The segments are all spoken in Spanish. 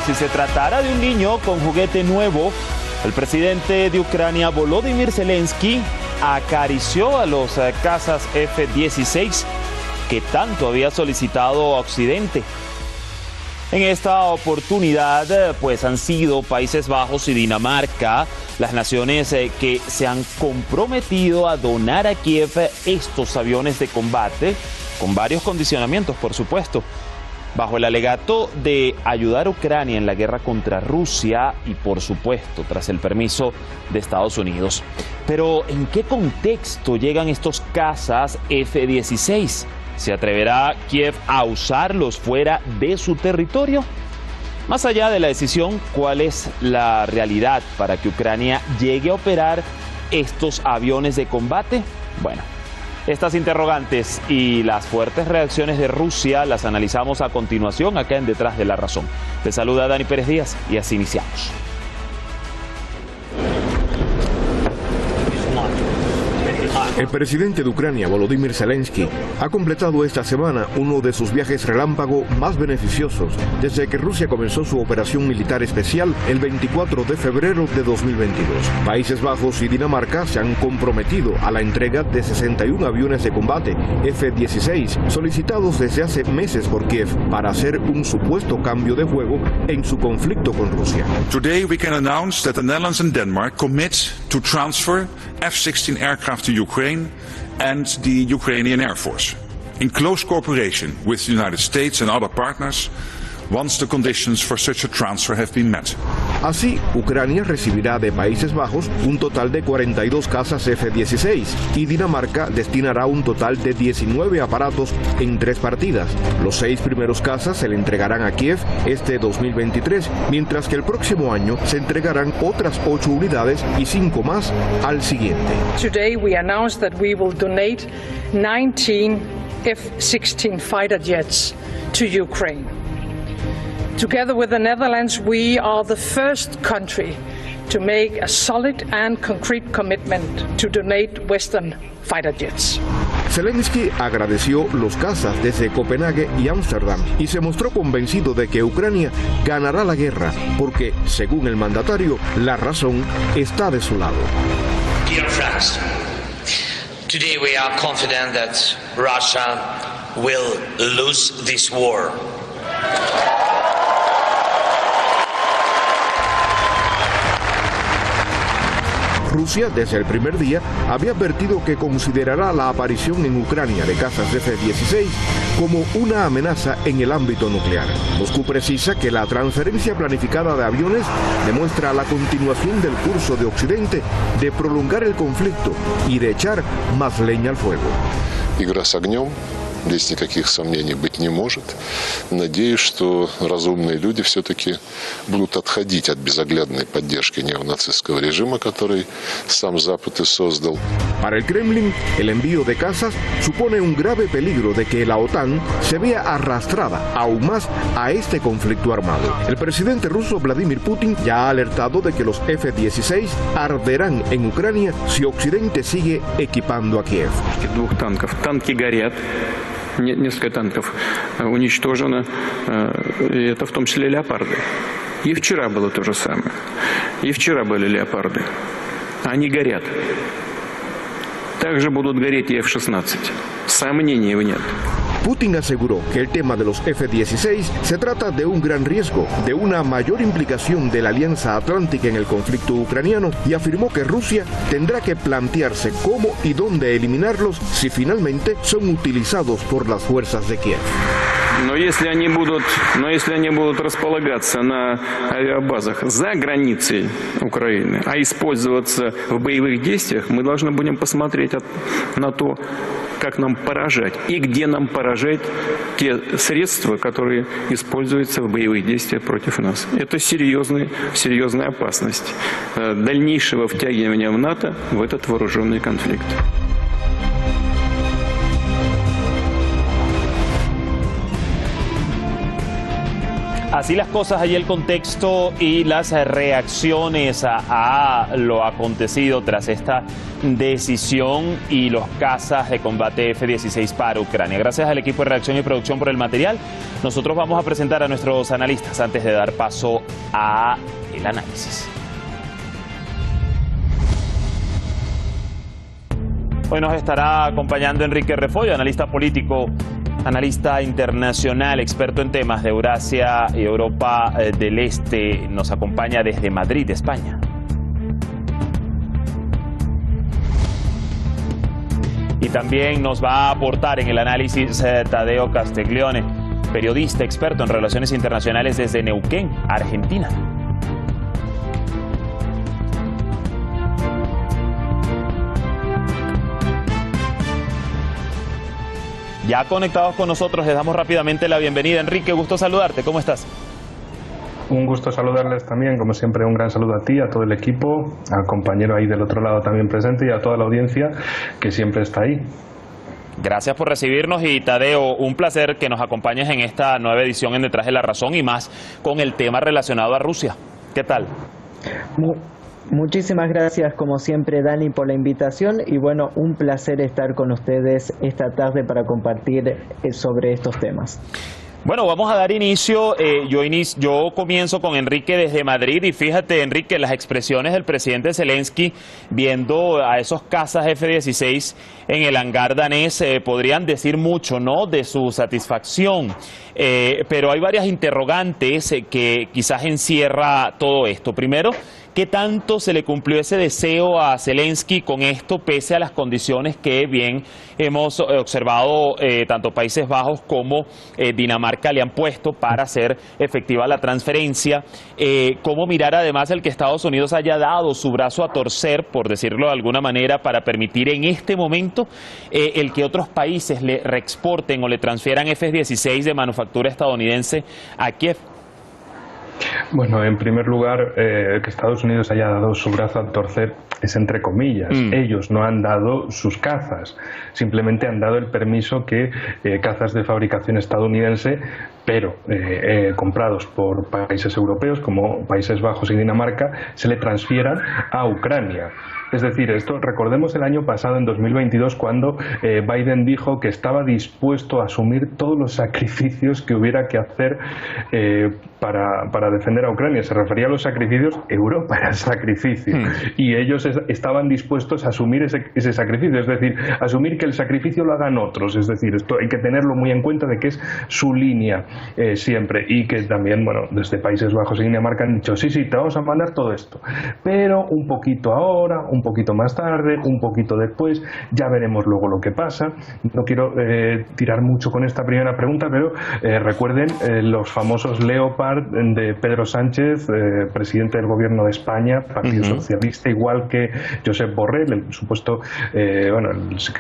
si se tratara de un niño con juguete nuevo, el presidente de Ucrania, Volodymyr Zelensky, acarició a los cazas F-16 que tanto había solicitado a Occidente. En esta oportunidad, pues han sido Países Bajos y Dinamarca las naciones que se han comprometido a donar a Kiev estos aviones de combate, con varios condicionamientos, por supuesto, bajo el alegato de ayudar a Ucrania en la guerra contra Rusia y, por supuesto, tras el permiso de Estados Unidos. Pero, ¿en qué contexto llegan estos cazas F-16? ¿Se atreverá Kiev a usarlos fuera de su territorio? Más allá de la decisión, ¿cuál es la realidad para que Ucrania llegue a operar estos aviones de combate? Bueno, estas interrogantes y las fuertes reacciones de Rusia las analizamos a continuación acá en Detrás de la Razón. Les saluda Dani Pérez Díaz y así iniciamos. El presidente de Ucrania, Volodymyr Zelensky, ha completado esta semana uno de sus viajes relámpago más beneficiosos desde que Rusia comenzó su operación militar especial el 24 de febrero de 2022. Países Bajos y Dinamarca se han comprometido a la entrega de 61 aviones de combate F-16 solicitados desde hace meses por Kiev para hacer un supuesto cambio de juego en su conflicto con Rusia. Today we can announce that the Netherlands and Denmark commit to transfer F-16 aircraft to Ukraine and the Ukrainian Air Force, in close cooperation with the United States and other partners, once the conditions for such a transfer have been met. Así, Ucrania recibirá de Países Bajos un total de 42 cazas F-16 y Dinamarca destinará un total de 19 aparatos en 3 partidas. Los 6 primeros cazas se le entregarán a Kiev este 2023, mientras que el próximo año se entregarán otras 8 unidades y 5 más al siguiente. Today we announced that we will donate 19 F-16 fighter jets to Ukraine. Together with the Netherlands, we are the first country to make a solid and concrete commitment to donate Western fighter jets. Zelensky agradeció los cazas desde Copenhague y Ámsterdam y se mostró convencido de que Ucrania ganará la guerra porque, según el mandatario, la razón está de su lado. Dear friends, today we are confident that Russia will lose this war. Rusia, desde el primer día, había advertido que considerará la aparición en Ucrania de cazas F-16 como una amenaza en el ámbito nuclear. Moscú precisa que la transferencia planificada de aviones demuestra la continuación del curso de Occidente de prolongar el conflicto y de echar más leña al fuego. Игра с огнем. Здесь никаких сомнений быть не может. Надеюсь, что разумные люди все-таки будут отходить от безоглядной поддержки неонацистского режима, который сам Запад и создал. Para el Kremlin, el envío de cazas supone un grave peligro de que la OTAN se vea arrastrada aún más a este conflicto armado. El presidente ruso Vladimir Putin ya ha alertado de que los F-16 arderán en Ucrania si Occidente sigue equipando a Kiev. Танки горят. Несколько танков уничтожено, и это в том числе леопарды. И вчера было то же самое. И вчера были леопарды. Они горят. Также будут гореть и F-16. Сомнений нет. Putin aseguró que el tema de los F-16 se trata de un gran riesgo, de una mayor implicación de la Alianza Atlántica en el conflicto ucraniano y afirmó que Rusia tendrá que plantearse cómo y dónde eliminarlos si finalmente son utilizados por las fuerzas de Kiev. Но если они будут располагаться на авиабазах за границей Украины, а использоваться в боевых действиях, мы должны будем посмотреть на то, как нам поражать и где нам поражать те средства, которые используются в боевых действиях против нас. Это серьезная опасность дальнейшего втягивания в НАТО в этот вооруженный конфликт. Así las cosas, ahí el contexto y las reacciones a lo acontecido tras esta decisión y los cazas de combate F-16 para Ucrania. Gracias al equipo de redacción y producción por el material. Nosotros vamos a presentar a nuestros analistas antes de dar paso a el análisis. Hoy nos estará acompañando Enrique Refollo, analista político, analista internacional, experto en temas de Eurasia y Europa del Este. Nos acompaña desde Madrid, España. Y también nos va a aportar en el análisis Tadeo Castiglione, periodista experto en relaciones internacionales desde Neuquén, Argentina. Ya conectados con nosotros, les damos rápidamente la bienvenida. Enrique, gusto saludarte. ¿Cómo estás? Un gusto saludarles también, como siempre, un gran saludo a ti, a todo el equipo, al compañero ahí del otro lado también presente y a toda la audiencia que siempre está ahí. Gracias por recibirnos y Tadeo, un placer que nos acompañes en esta nueva edición en Detrás de la Razón y más con el tema relacionado a Rusia. ¿Qué tal? Muchísimas gracias, como siempre, Dani, por la invitación y bueno, un placer estar con ustedes esta tarde para compartir sobre estos temas. Bueno, vamos a dar inicio. Yo comienzo con Enrique desde Madrid y fíjate, Enrique, las expresiones del presidente Zelensky viendo a esos cazas F-16 en el hangar danés podrían decir mucho, ¿no?, de su satisfacción. Pero hay varias interrogantes que quizás encierra todo esto. Primero, ¿qué tanto se le cumplió ese deseo a Zelensky con esto, pese a las condiciones que bien hemos observado tanto Países Bajos como Dinamarca le han puesto para hacer efectiva la transferencia? ¿Cómo mirar además el que Estados Unidos haya dado su brazo a torcer, por decirlo de alguna manera, para permitir en este momento el que otros países le reexporten o le transfieran F-16 de manufactura estadounidense a Kiev? Bueno, en primer lugar, que Estados Unidos haya dado su brazo a torcer es entre comillas. Ellos no han dado sus cazas, simplemente han dado el permiso que cazas de fabricación estadounidense, pero comprados por países europeos como Países Bajos y Dinamarca, se le transfieran a Ucrania. Es decir, esto recordemos el año pasado, en 2022, cuando Biden dijo que estaba dispuesto a asumir todos los sacrificios que hubiera que hacer para defender a Ucrania. Se refería a los sacrificios, Europa era el sacrificio, y ellos estaban dispuestos a asumir ese sacrificio, es decir, asumir que el sacrificio lo hagan otros. Es decir, esto hay que tenerlo muy en cuenta de que es su línea siempre, y que también, bueno, desde Países Bajos y Dinamarca han dicho, sí, te vamos a mandar todo esto, pero un poquito ahora, un poquito más tarde, un poquito después, ya veremos luego lo que pasa. No quiero tirar mucho con esta primera pregunta, pero recuerden los famosos Leopard de Pedro Sánchez, presidente del gobierno de España, Partido Socialista, igual que Josep Borrell, el supuesto, que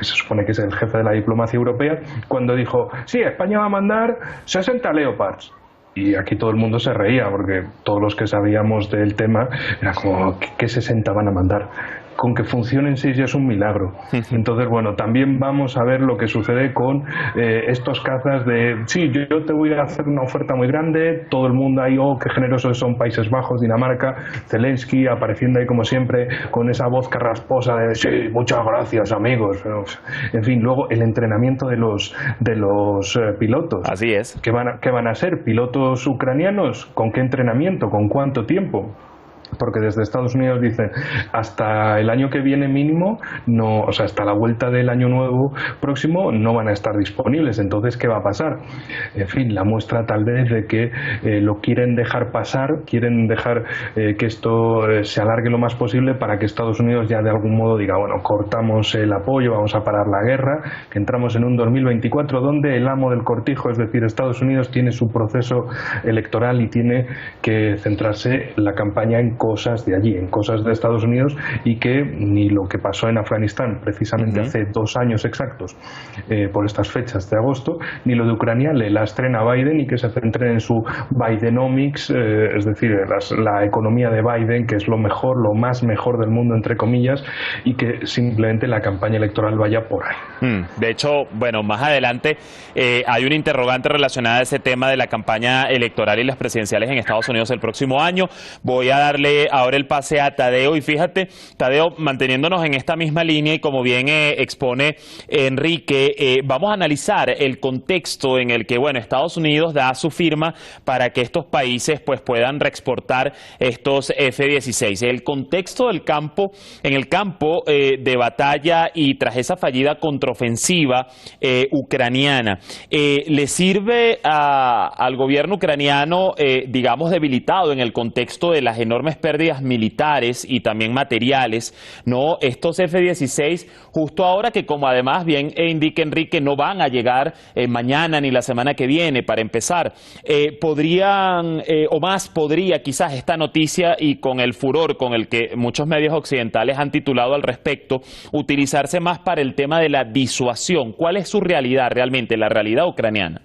se supone que es el jefe de la diplomacia europea, cuando dijo, sí, España va a mandar 60 Leopards. Y aquí todo el mundo se reía, porque todos los que sabíamos del tema era como, ¿qué 60 van a mandar? Con que funcionen 6 ya es un milagro. Entonces, bueno, también vamos a ver lo que sucede con estos cazas de, sí, yo te voy a hacer una oferta muy grande, todo el mundo ahí, oh, qué generosos son Países Bajos, Dinamarca, Zelensky apareciendo ahí como siempre con esa voz carrasposa de, sí, muchas gracias, amigos. En fin, luego el entrenamiento de los pilotos. Así es. ¿Qué van a ser? ¿Pilotos ucranianos? ¿Con qué entrenamiento? ¿Con cuánto tiempo? Porque desde Estados Unidos dicen hasta el año que viene mínimo, no, o sea, hasta la vuelta del año nuevo próximo no van a estar disponibles. Entonces, ¿qué va a pasar? En fin, la muestra tal vez de que lo quieren dejar pasar, quieren dejar que esto se alargue lo más posible para que Estados Unidos ya de algún modo diga, bueno, cortamos el apoyo, vamos a parar la guerra, que entramos en un 2024 donde el amo del cortijo, es decir, Estados Unidos, tiene su proceso electoral y tiene que centrarse la campaña en cosas de allí, en cosas de Estados Unidos, y que ni lo que pasó en Afganistán precisamente hace 2 años exactos, por estas fechas de agosto, ni lo de Ucrania le lastren a Biden y que se centren en su Bidenomics, es decir, la economía de Biden, que es lo mejor, lo más mejor del mundo, entre comillas, y que simplemente la campaña electoral vaya por ahí. De hecho, bueno, más adelante hay una interrogante relacionada a ese tema de la campaña electoral y las presidenciales en Estados Unidos el próximo año. Voy a darle ahora el pase a Tadeo, y fíjate, Tadeo, manteniéndonos en esta misma línea y como bien expone Enrique, vamos a analizar el contexto en el que, bueno, Estados Unidos da su firma para que estos países pues puedan reexportar estos F-16. El contexto del campo, en el campo de batalla y tras esa fallida contraofensiva ucraniana, ¿le sirve al gobierno ucraniano, digamos, debilitado en el contexto de las enormes pérdidas militares y también materiales, no, estos F-16, justo ahora que, como además bien indica Enrique, no van a llegar mañana ni la semana que viene para empezar, podrían, o más podría quizás esta noticia, y con el furor con el que muchos medios occidentales han titulado al respecto, utilizarse más para el tema de la disuasión? ¿Cuál es su realidad realmente, la realidad ucraniana?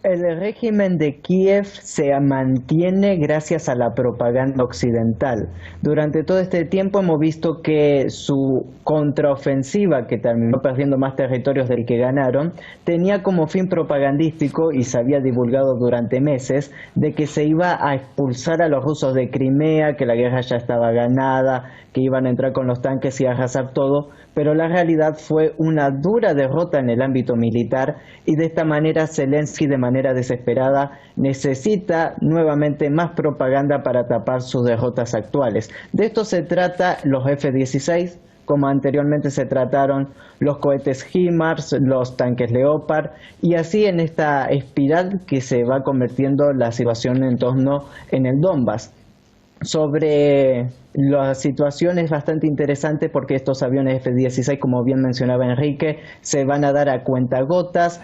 El régimen de Kiev se mantiene gracias a la propaganda occidental. Durante todo este tiempo hemos visto que su contraofensiva, que terminó perdiendo más territorios del que ganaron, tenía como fin propagandístico, y se había divulgado durante meses, de que se iba a expulsar a los rusos de Crimea, que la guerra ya estaba ganada, que iban a entrar con los tanques y a arrasar todo, pero la realidad fue una dura derrota en el ámbito militar, y de esta manera Zelensky, de manera desesperada, necesita nuevamente más propaganda para tapar sus derrotas actuales. De esto se trata los F-16, como anteriormente se trataron los cohetes HIMARS, los tanques Leopard, y así en esta espiral que se va convirtiendo la situación en torno en el Donbass. Sobre la situación es bastante interesante porque estos aviones F-16, como bien mencionaba Enrique, se van a dar a cuentagotas,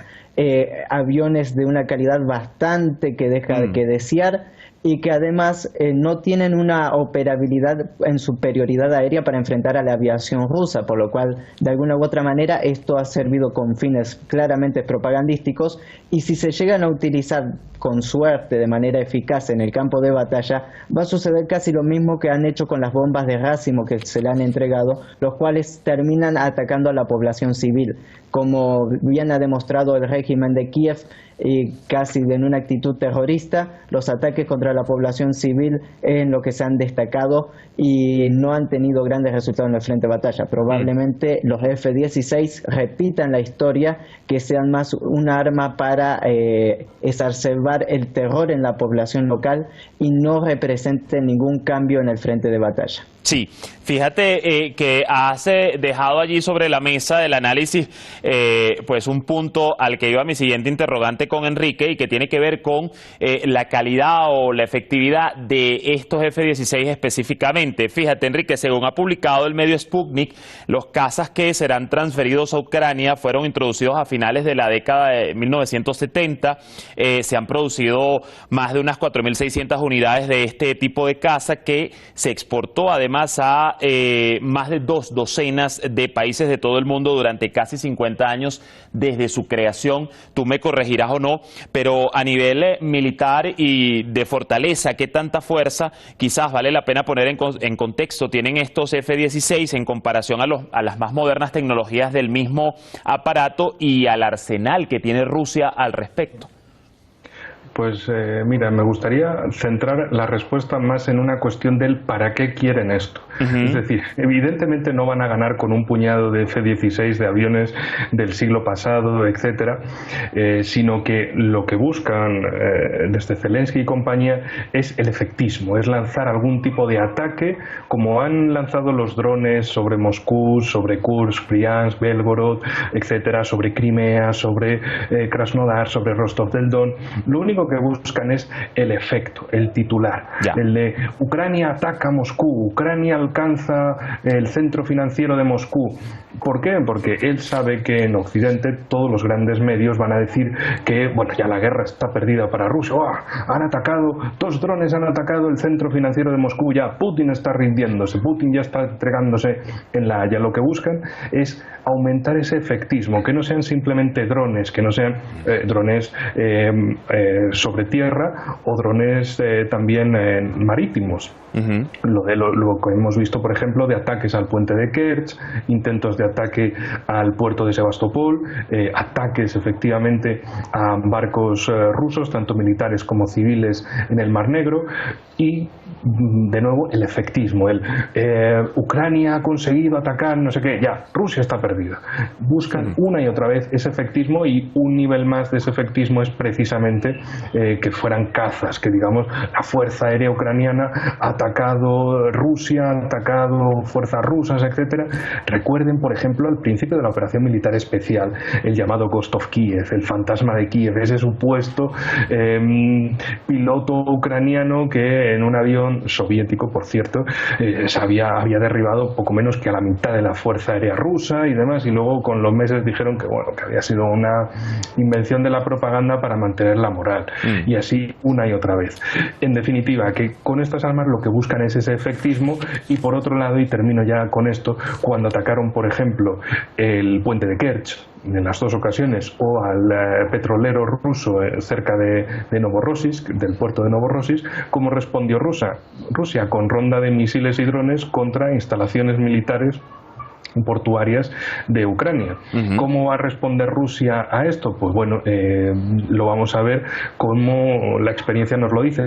aviones de una calidad bastante que deja que desear, y que además no tienen una operabilidad en superioridad aérea para enfrentar a la aviación rusa, por lo cual de alguna u otra manera esto ha servido con fines claramente propagandísticos, y si se llegan a utilizar con suerte de manera eficaz en el campo de batalla, va a suceder casi lo mismo que han hecho con las bombas de racimo que se le han entregado, los cuales terminan atacando a la población civil, como bien ha demostrado el régimen de Kiev, y casi en una actitud terrorista. Los ataques contra la población civil en lo que se han destacado y no han tenido grandes resultados en el frente de batalla. Probablemente los F-16 repitan la historia, que sean más un arma para exacerbar el terror en la población local y no representen ningún cambio en el frente de batalla. Sí, fíjate que has dejado allí sobre la mesa el análisis, pues un punto al que iba mi siguiente interrogante con Enrique, y que tiene que ver con la calidad o la efectividad de estos F-16 específicamente. Fíjate, Enrique, según ha publicado el medio Sputnik, los cazas que serán transferidos a Ucrania fueron introducidos a finales de la década de 1970. Se han producido más de unas 4.600 unidades de este tipo de caza, que se exportó además a más de 2 docenas de países de todo el mundo durante casi 50 años desde su creación. Tú me corregirás o no, pero a nivel militar y de fortaleza, ¿qué tanta fuerza, quizás vale la pena poner en contexto, tienen estos F-16 en comparación a las más modernas tecnologías del mismo aparato y al arsenal que tiene Rusia al respecto? Pues mira, me gustaría centrar la respuesta más en una cuestión del para qué quieren esto. Es decir, evidentemente no van a ganar con un puñado de F-16 de aviones del siglo pasado, etcétera, sino que lo que buscan desde Zelensky y compañía es el efectismo, es lanzar algún tipo de ataque, como han lanzado los drones sobre Moscú, sobre Kursk, Briansk, Belgorod, etcétera, sobre Crimea, sobre Krasnodar, sobre Rostov del Don. Lo único que buscan es el efecto, el titular, el de Ucrania ataca Moscú, Ucrania alcanza el centro financiero de Moscú. ¿Por qué? Porque él sabe que en Occidente todos los grandes medios van a decir que, bueno, ya la guerra está perdida para Rusia. ¡Oh! Han atacado, 2 drones han atacado el centro financiero de Moscú, ya Putin está rindiéndose, Putin ya está entregándose en La Haya. Lo que buscan es aumentar ese efectismo, que no sean simplemente drones, que no sean drones sobre tierra o drones también marítimos. Lo que hemos visto, por ejemplo, de ataques al puente de Kerch, intentos de ataque al puerto de Sebastopol, ataques efectivamente a barcos rusos, tanto militares como civiles, en el Mar Negro, y de nuevo el efectismo, Ucrania ha conseguido atacar, no sé qué, ya, Rusia está perdida. Buscan una y otra vez ese efectismo, y un nivel más de ese efectismo es precisamente que fueran cazas, que digamos la Fuerza Aérea Ucraniana ha atacado Rusia, ha atacado fuerzas rusas, etcétera. Recuerden, por ejemplo, al principio de la operación militar especial, el llamado Ghost of Kiev, el fantasma de Kiev, ese supuesto piloto ucraniano que en un avión soviético, por cierto, había derribado poco menos que a la mitad de la Fuerza Aérea rusa y demás, y luego con los meses dijeron que, bueno, que había sido una invención de la propaganda para mantener la moral, y así una y otra vez. En definitiva, que con estas armas lo que buscan es ese efectismo. Y por otro lado, y termino ya con esto, cuando atacaron, por ejemplo, el puente de Kerch en las 2 ocasiones, o al petrolero ruso cerca de Novorossiysk, del puerto de Novorossiysk, ¿cómo respondió Rusia? Con ronda de misiles y drones contra instalaciones militares portuarias de Ucrania. ¿Cómo va a responder Rusia a esto? Pues bueno, lo vamos a ver como la experiencia nos lo dice.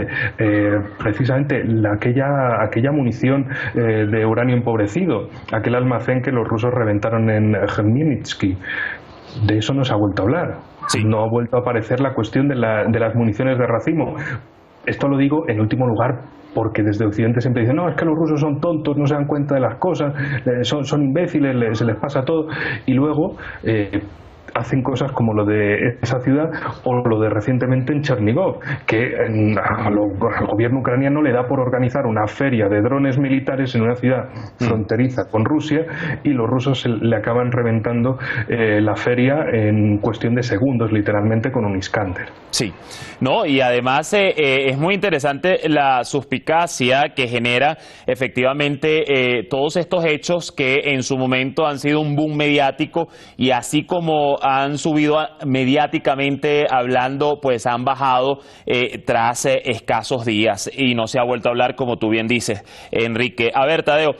Precisamente aquella munición de uranio empobrecido, aquel almacén que los rusos reventaron en Khmelnytsky, de eso no se ha vuelto a hablar. Sí. No ha vuelto a aparecer la cuestión de las municiones de racimo. Esto lo digo en último lugar porque desde Occidente siempre dicen, no, es que los rusos son tontos, no se dan cuenta de las cosas, son imbéciles, se les pasa todo, y luego hacen cosas como lo de esa ciudad o lo de recientemente en Chernigov, que al gobierno ucraniano le da por organizar una feria de drones militares en una ciudad fronteriza con Rusia, y los rusos le acaban reventando la feria en cuestión de segundos, literalmente, con un Iskander. Sí, no, y además es muy interesante la suspicacia que genera efectivamente todos estos hechos que en su momento han sido un boom mediático, y así como han subido mediáticamente hablando, pues han bajado tras escasos días, y no se ha vuelto a hablar, como tú bien dices, Enrique. A ver, Tadeo,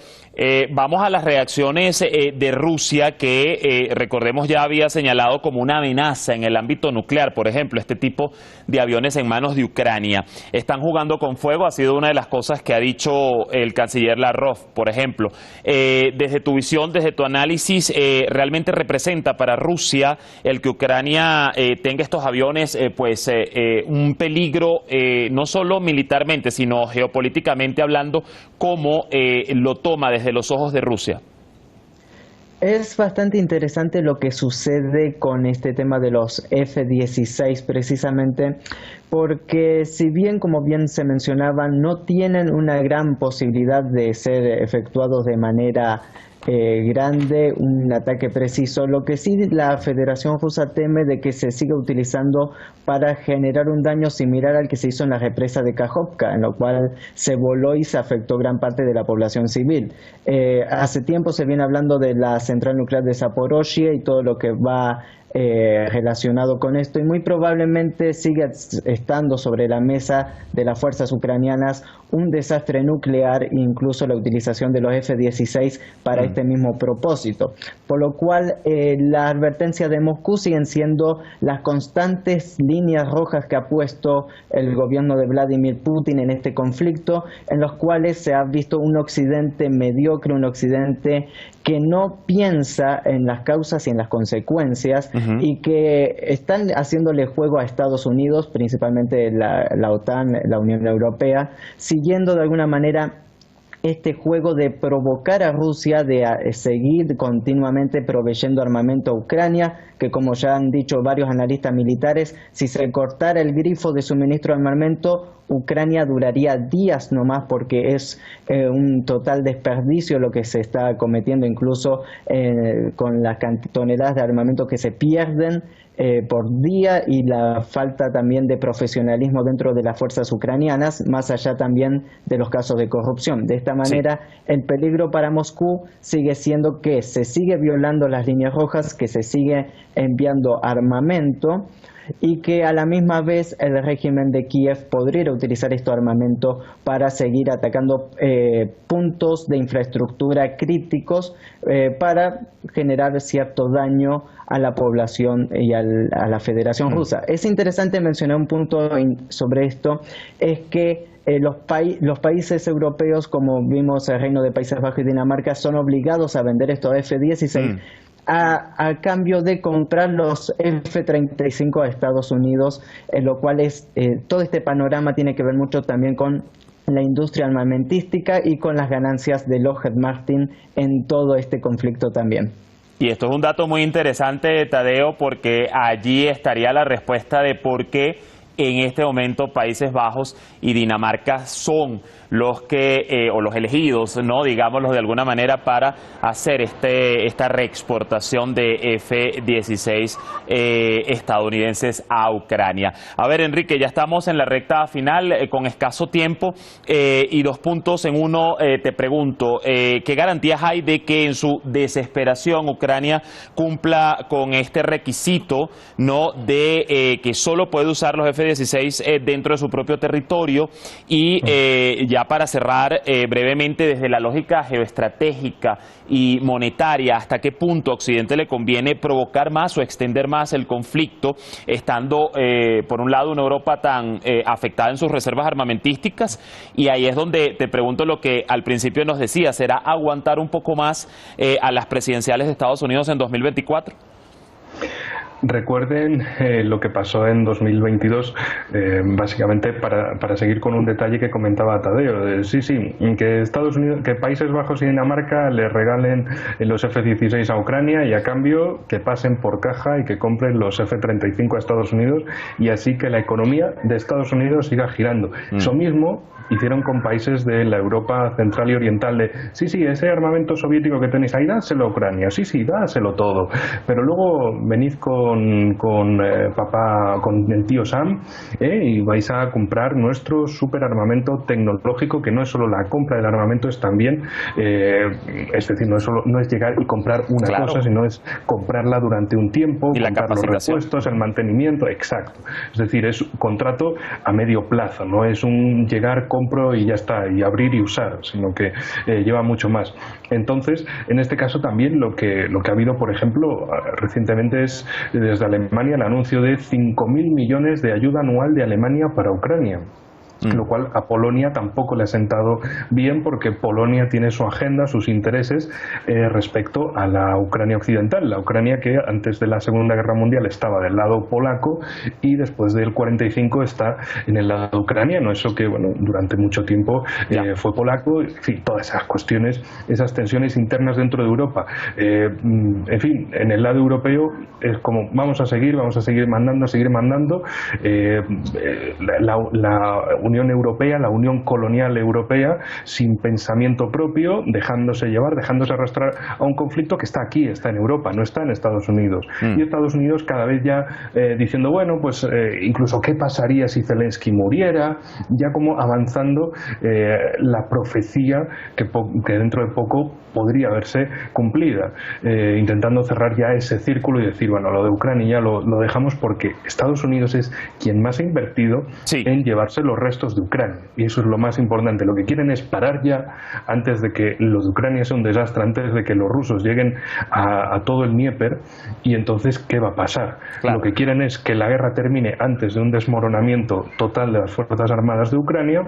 vamos a las reacciones de Rusia, que recordemos ya había señalado como una amenaza en el ámbito nuclear, por ejemplo, este tipo de aviones en manos de Ucrania. Están jugando con fuego, ha sido una de las cosas que ha dicho el canciller Lavrov, por ejemplo. Desde tu visión, desde tu análisis, ¿realmente representa para Rusia el que Ucrania tenga estos aviones un peligro no solo militarmente, sino geopolíticamente hablando? ¿Cómo lo toma desde los ojos de Rusia? Es bastante interesante lo que sucede con este tema de los F-16 precisamente, porque si bien, como bien se mencionaba, no tienen una gran posibilidad de ser efectuados de manera grande, un ataque preciso, lo que sí la Federación Rusa teme de que se siga utilizando para generar un daño similar al que se hizo en la represa de Kajovka, en lo cual se voló y se afectó gran parte de la población civil. Hace tiempo se viene hablando de la central nuclear de Zaporozhye y todo lo que va relacionado con esto, y muy probablemente siga estando sobre la mesa de las fuerzas ucranianas un desastre nuclear, incluso la utilización de los F-16 para este mismo propósito, por lo cual las advertencias de Moscú siguen siendo las constantes líneas rojas que ha puesto el gobierno de Vladimir Putin en este conflicto, en los cuales se ha visto un occidente mediocre, un occidente que no piensa en las causas y en las consecuencias, y que están haciéndole juego a Estados Unidos, principalmente la OTAN, la Unión Europea, siguiendo de alguna manera este juego de provocar a Rusia, de seguir continuamente proveyendo armamento a Ucrania, que como ya han dicho varios analistas militares, si se cortara el grifo de suministro de armamento, Ucrania duraría días nomás, porque es un total desperdicio lo que se está cometiendo, incluso con las toneladas de armamento que se pierden por día, y la falta también de profesionalismo dentro de las fuerzas ucranianas, más allá también de los casos de corrupción. De esta manera, el peligro para Moscú sigue siendo que se sigue violando las líneas rojas, que se sigue enviando armamento, y que a la misma vez el régimen de Kiev podría utilizar este armamento para seguir atacando puntos de infraestructura críticos para generar cierto daño a la población y a la Federación Rusa. Es interesante mencionar un punto sobre esto, es que los países europeos, como vimos el Reino de Países Bajos y Dinamarca, son obligados a vender estos F-16 a cambio de comprar los F-35 a Estados Unidos, lo cual es todo este panorama tiene que ver mucho también con la industria armamentística y con las ganancias de Lockheed Martin en todo este conflicto también. Y esto es un dato muy interesante, Tadeo, porque allí estaría la respuesta de por qué en este momento Países Bajos y Dinamarca son los que, o los elegidos, ¿no? Digámoslo de alguna manera, para hacer esta reexportación de F-16 estadounidenses a Ucrania. A ver, Enrique, ya estamos en la recta final, con escaso tiempo, y 2 puntos en uno. Te pregunto, ¿qué garantías hay de que en su desesperación Ucrania cumpla con este requisito, ¿no?, de que solo puede usar los F-16 dentro de su propio territorio? Y ya para cerrar brevemente, desde la lógica geoestratégica y monetaria, ¿hasta qué punto a Occidente le conviene provocar más o extender más el conflicto, estando por un lado una Europa tan afectada en sus reservas armamentísticas? Y ahí es donde te pregunto lo que al principio nos decía, ¿será aguantar un poco más a las presidenciales de Estados Unidos en 2024? Recuerden lo que pasó en 2022, básicamente para seguir con un detalle que comentaba Tadeo. Que Estados Unidos, que Países Bajos y Dinamarca le regalen los F-16 a Ucrania, y a cambio que pasen por caja y que compren los F-35 a Estados Unidos, y así que la economía de Estados Unidos siga girando. Eso mismo hicieron con países de la Europa central y oriental, de ese armamento soviético que tenéis ahí, dáselo a Ucrania, dáselo todo, pero luego venid con el tío Sam, y vais a comprar nuestro superarmamento tecnológico, que no es solo la compra del armamento, es también es decir, no es llegar y comprar una cosa, sino es comprarla durante un tiempo, y comprar los repuestos, el mantenimiento, exacto. Es decir, es un contrato a medio plazo, no es un llegar, compro y ya está, y abrir y usar, sino que lleva mucho más. Entonces, en este caso también lo que ha habido, por ejemplo, recientemente es desde Alemania el anuncio de 5.000 millones de ayuda anual de Alemania para Ucrania. Lo cual a Polonia tampoco le ha sentado bien, porque Polonia tiene su agenda, sus intereses respecto a la Ucrania occidental, la Ucrania que antes de la Segunda Guerra Mundial estaba del lado polaco y después del 45 está en el lado ucraniano, eso que durante mucho tiempo fue polaco, en fin, todas esas cuestiones, esas tensiones internas dentro de Europa. En fin, en el lado europeo es como vamos a seguir mandando, la Unión Europea, la Unión colonial europea, sin pensamiento propio, dejándose llevar, dejándose arrastrar a un conflicto que está aquí, está en Europa, no está en Estados Unidos. Y Estados Unidos cada vez ya diciendo, incluso qué pasaría si Zelensky muriera, ya como avanzando la profecía que dentro de poco podría verse cumplida, intentando cerrar ya ese círculo y decir, lo de Ucrania ya lo dejamos, porque Estados Unidos es quien más ha invertido en llevarse los restos de Ucrania, y eso es lo más importante. Lo que quieren es parar ya, antes de que lo de Ucrania sea un desastre, antes de que los rusos lleguen a todo el Dnieper, y entonces ¿qué va a pasar? Lo que quieren es que la guerra termine antes de un desmoronamiento total de las fuerzas armadas de Ucrania,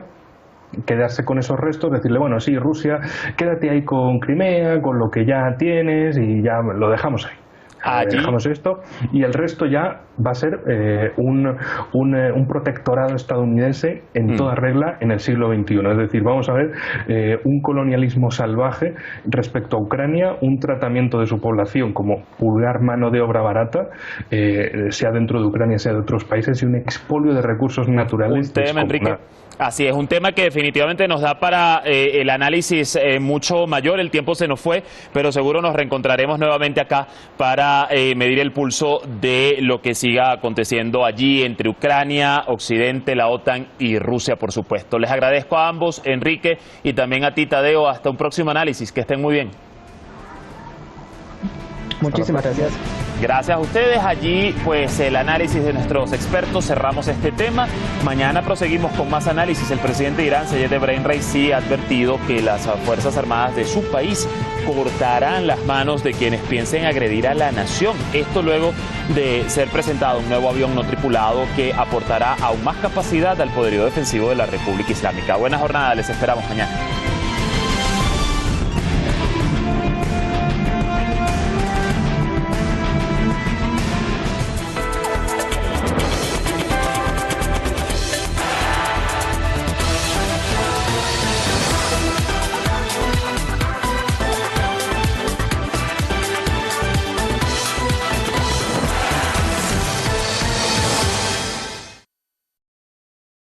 quedarse con esos restos, decirle, Rusia, quédate ahí con Crimea, con lo que ya tienes, y ya lo dejamos ahí. dejamos esto, y el resto ya va a ser un protectorado estadounidense en toda regla en el siglo XXI. Es decir, vamos a ver un colonialismo salvaje respecto a Ucrania, un tratamiento de su población como vulgar mano de obra barata, sea dentro de Ucrania, sea de otros países, y un expolio de recursos naturales. Un tema, Enrique. Así es, un tema que definitivamente nos da para el análisis mucho mayor. El tiempo se nos fue, pero seguro nos reencontraremos nuevamente acá para medir el pulso de lo que siga aconteciendo allí entre Ucrania, Occidente, la OTAN y Rusia, por supuesto. Les agradezco a ambos, Enrique, y también a ti, Tadeo. Hasta un próximo análisis. Que estén muy bien. Muchísimas gracias. Gracias a ustedes. Allí pues el análisis de nuestros expertos. Cerramos este tema. Mañana proseguimos con más análisis. El presidente de Irán, Sayed Ebrahim Raisi, ha advertido que las Fuerzas Armadas de su país cortarán las manos de quienes piensen agredir a la nación. Esto luego de ser presentado un nuevo avión no tripulado que aportará aún más capacidad al poderío defensivo de la República Islámica. Buena jornada, les esperamos mañana.